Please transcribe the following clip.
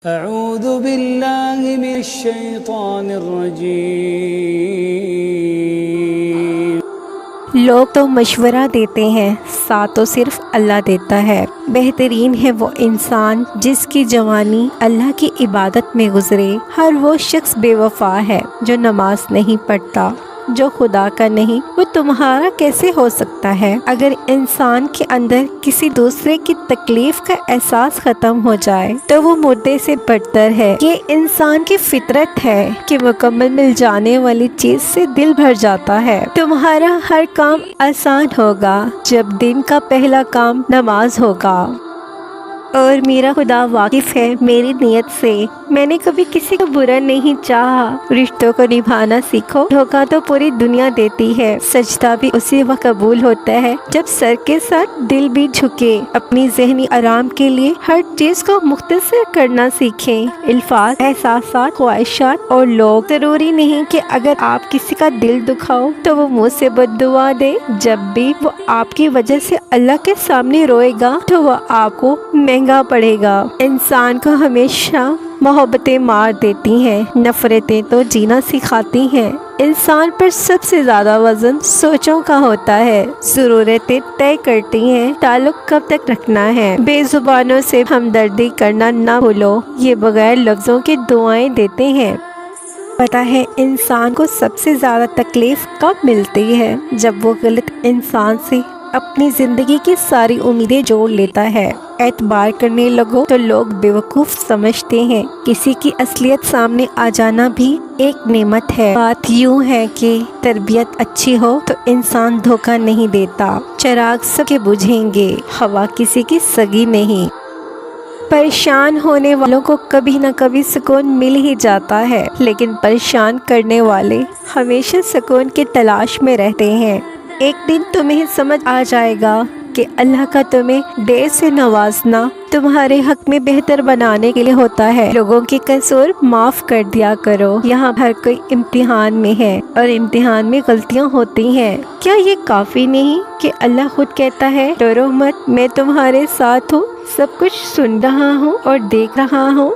اعوذ باللہ من الشیطان الرجیم۔ لوگ تو مشورہ دیتے ہیں، ساتھ تو صرف اللہ دیتا ہے۔ بہترین ہے وہ انسان جس کی جوانی اللہ کی عبادت میں گزرے۔ ہر وہ شخص بے وفا ہے جو نماز نہیں پڑھتا، جو خدا کا نہیں وہ تمہارا کیسے ہو سکتا ہے؟ اگر انسان کے اندر کسی دوسرے کی تکلیف کا احساس ختم ہو جائے تو وہ مردے سے بدتر ہے۔ یہ انسان کی فطرت ہے کہ مکمل مل جانے والی چیز سے دل بھر جاتا ہے۔ تمہارا ہر کام آسان ہوگا جب دن کا پہلا کام نماز ہوگا۔ اور میرا خدا واقف ہے میری نیت سے۔ میں نے کبھی کسی کو برا نہیں چاہا۔ رشتوں کو نبھانا سیکھو۔ دھوکہ تو پوری دنیا دیتی ہے، سجدہ بھی اسی وقت قبول ہوتا ہے جب سر کے ساتھ دل بھی جھکے۔ اپنی ذہنی آرام کے لیے ہر چیز کو مختصر کرنا سیکھیں۔ الفاظ، احساسات، خواہشات اور لوگ ضروری نہیں کہ اگر آپ کسی کا دل دکھاؤ تو وہ منہ سے بد دعا دے۔ جب بھی وہ آپ کی وجہ سے اللہ کے سامنے روئے گا تو وہ آپ کو مہنگا پڑے گا۔ انسان کو ہمیشہ محبتیں مار دیتی ہیں، نفرتیں تو جینا سکھاتی ہیں۔ انسان پر سب سے زیادہ وزن سوچوں کا ہوتا ہے۔ ضرورتیں طے کرتی ہیں تعلق کب تک رکھنا ہے۔ بے زبانوں سے ہمدردی کرنا نہ بھولو، یہ بغیر لفظوں کے دعائیں دیتے ہیں۔ پتہ ہے انسان کو سب سے زیادہ تکلیف کب ملتی ہے؟ جب وہ غلط انسان سے اپنی زندگی کی ساری امیدیں جوڑ لیتا ہے۔ اعتبار کرنے لگو تو لوگ بیوقوف سمجھتے ہیں۔ کسی کی اصلیت سامنے آ جانا بھی ایک نعمت ہے۔ بات یوں ہے کہ تربیت اچھی ہو تو انسان دھوکہ نہیں دیتا۔ چراغ سب کے بجھیں گے، ہوا کسی کی سگی نہیں۔ پریشان ہونے والوں کو کبھی نہ کبھی سکون مل ہی جاتا ہے، لیکن پریشان کرنے والے ہمیشہ سکون کی تلاش میں رہتے ہیں۔ ایک دن تمہیں سمجھ آ جائے گا کہ اللہ کا تمہیں دیر سے نوازنا تمہارے حق میں بہتر بنانے کے لیے ہوتا ہے۔ لوگوں کے قصور معاف کر دیا کرو۔ یہاں ہر کوئی امتحان میں ہے اور امتحان میں غلطیاں ہوتی ہیں۔ کیا یہ کافی نہیں کہ اللہ خود کہتا ہے ڈرو مت، میں تمہارے ساتھ ہوں، سب کچھ سن رہا ہوں اور دیکھ رہا ہوں۔